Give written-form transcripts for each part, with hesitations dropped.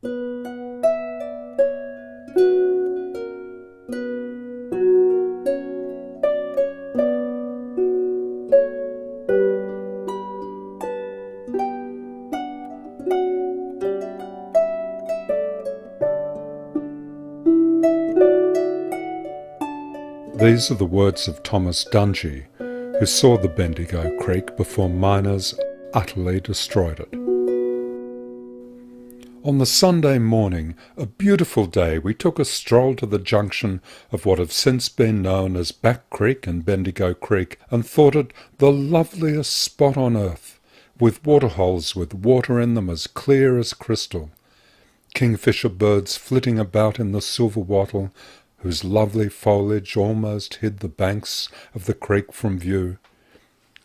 These are the words of Thomas Dungy, who saw the Bendigo Creek before miners utterly destroyed it. On the Sunday morning, a beautiful day, we took a stroll to the junction of what have since been known as Back Creek and Bendigo Creek, and thought it the loveliest spot on earth, with waterholes with water in them as clear as crystal, kingfisher birds flitting about in the silver wattle, whose lovely foliage almost hid the banks of the creek from view,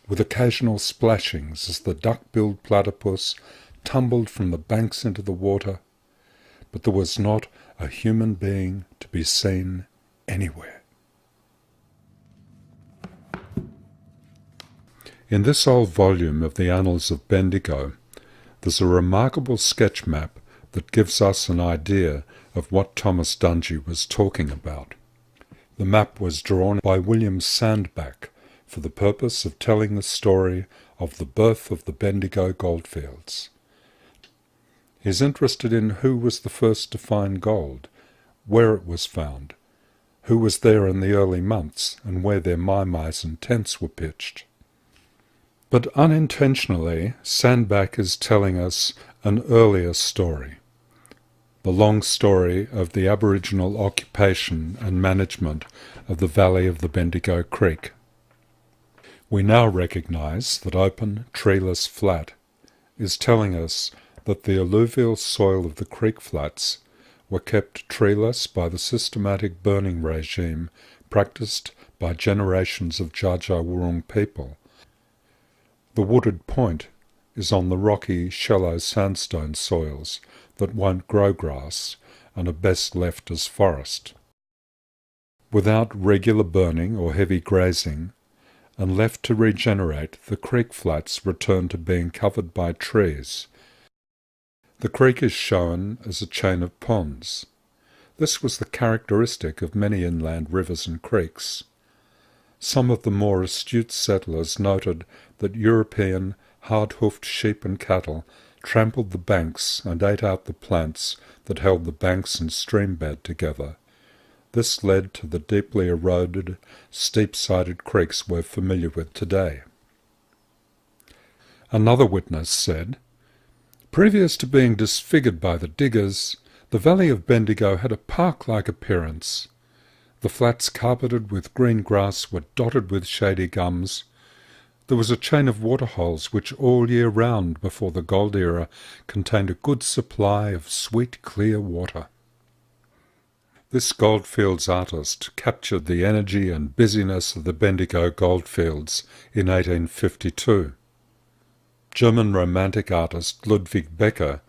with occasional splashings as the duck-billed platypus tumbled from the banks into the water, but there was not a human being to be seen anywhere. In this old volume of the Annals of Bendigo, there's a remarkable sketch map that gives us an idea of what Thomas Dungy was talking about. The map was drawn by William Sandbach for the purpose of telling the story of the birth of the Bendigo goldfields. He's interested in who was the first to find gold, where it was found, who was there in the early months, and where their mai-mais and tents were pitched. But unintentionally, Sandbach is telling us an earlier story, the long story of the Aboriginal occupation and management of the valley of the Bendigo Creek. We now recognise that open, treeless flat is telling us that the alluvial soil of the creek flats were kept treeless by the systematic burning regime practised by generations of Dja Dja Wurrung people. The wooded point is on the rocky, shallow sandstone soils that won't grow grass and are best left as forest. Without regular burning or heavy grazing, and left to regenerate, the creek flats return to being covered by trees. The creek is shown as a chain of ponds. This was the characteristic of many inland rivers and creeks. Some of the more astute settlers noted that European hard-hoofed sheep and cattle trampled the banks and ate out the plants that held the banks and stream bed together. This led to the deeply eroded, steep-sided creeks we're familiar with today. Another witness said, "Previous to being disfigured by the diggers, the valley of Bendigo had a park-like appearance. The flats carpeted with green grass were dotted with shady gums. There was a chain of waterholes which all year round before the gold era contained a good supply of sweet clear water." This goldfields artist captured the energy and busyness of the Bendigo goldfields in 1852. German Romantic artist Ludwig Becker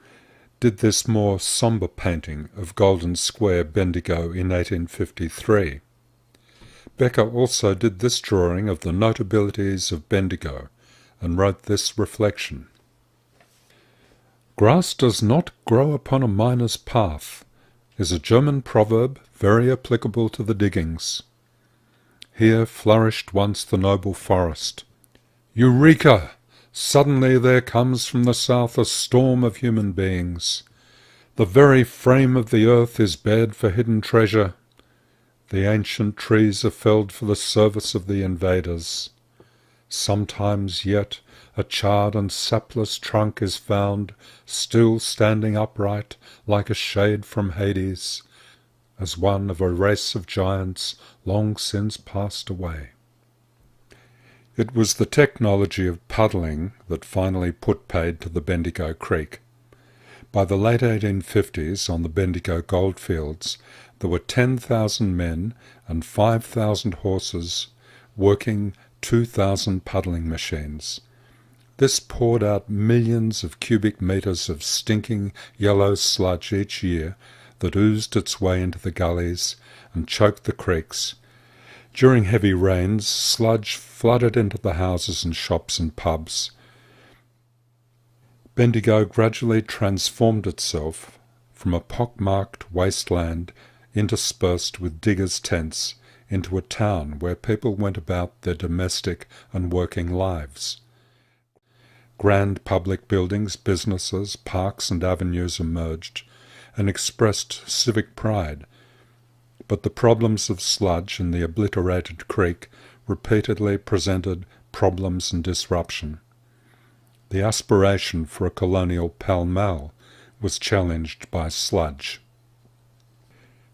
did this more sombre painting of Golden Square, Bendigo in 1853. Becker also did this drawing of the notabilities of Bendigo and wrote this reflection: "Grass does not grow upon a miner's path," is a German proverb very applicable to the diggings. Here flourished once the noble forest. Eureka! Suddenly there comes from the south a storm of human beings. The very frame of the earth is bared for hidden treasure. The ancient trees are felled for the service of the invaders. Sometimes yet a charred and sapless trunk is found, still standing upright like a shade from Hades, as one of a race of giants long since passed away. It was the technology of puddling that finally put paid to the Bendigo Creek. By the late 1850s, on the Bendigo goldfields, there were 10,000 men and 5,000 horses working 2,000 puddling machines. This poured out millions of cubic metres of stinking yellow sludge each year that oozed its way into the gullies and choked the creeks. During heavy rains, sludge flooded into the houses and shops and pubs. Bendigo gradually transformed itself from a pock-marked wasteland interspersed with diggers' tents into a town where people went about their domestic and working lives. Grand public buildings, businesses, parks and avenues emerged and expressed civic pride, but the problems of sludge and the obliterated creek repeatedly presented problems and disruption. The aspiration for a colonial Pall-Mall was challenged by sludge.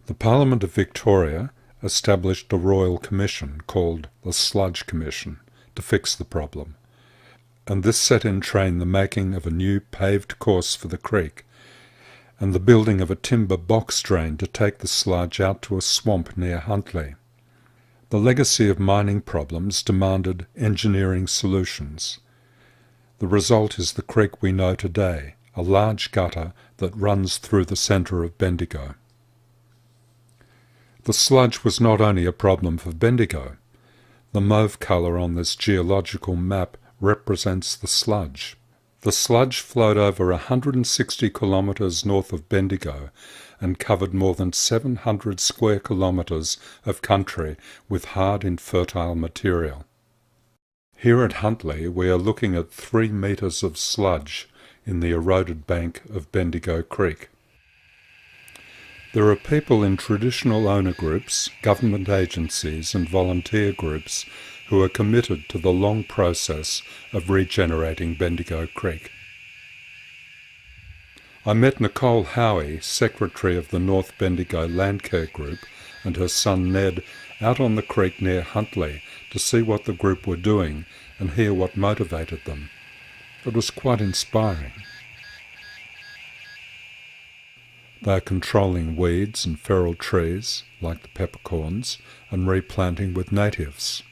The Parliament of Victoria established a royal commission called the Sludge Commission to fix the problem, and this set in train the making of a new paved course for the creek and the building of a timber box drain to take the sludge out to a swamp near Huntly. The legacy of mining problems demanded engineering solutions. The result is the creek we know today, a large gutter that runs through the centre of Bendigo. The sludge was not only a problem for Bendigo. The mauve colour on this geological map represents the sludge. The sludge flowed over 160 kilometres north of Bendigo and covered more than 700 square kilometres of country with hard infertile material. Here at Huntly we are looking at 3 metres of sludge in the eroded bank of Bendigo Creek. There are people in traditional owner groups, government agencies and volunteer groups who are committed to the long process of regenerating Bendigo Creek. I met Nicole Howie, secretary of the North Bendigo Landcare Group, and her son Ned out on the creek near Huntly to see what the group were doing and hear what motivated them. It was quite inspiring. They are controlling weeds and feral trees, like the peppercorns, and replanting with natives.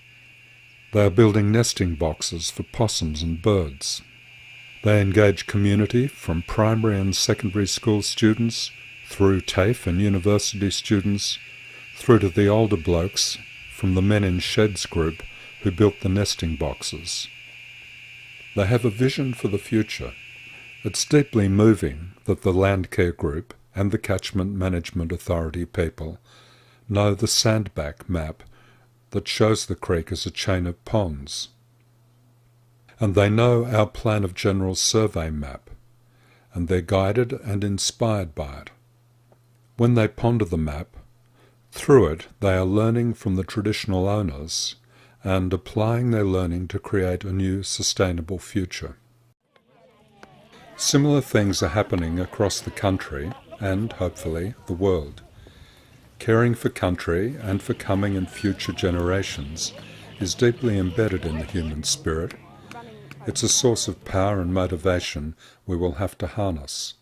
They are building nesting boxes for possums and birds. They engage community from primary and secondary school students, through TAFE and university students, through to the older blokes from the Men in Sheds group who built the nesting boxes. They have a vision for the future. It's deeply moving that the Landcare Group and the Catchment Management Authority people know the sandbank map that shows the creek as a chain of ponds. And they know our Plan of General Survey map, and they're guided and inspired by it. When they ponder the map, through it they are learning from the traditional owners and applying their learning to create a new sustainable future. Similar things are happening across the country and, hopefully, the world. Caring for country and for coming and future generations is deeply embedded in the human spirit. It's a source of power and motivation we will have to harness.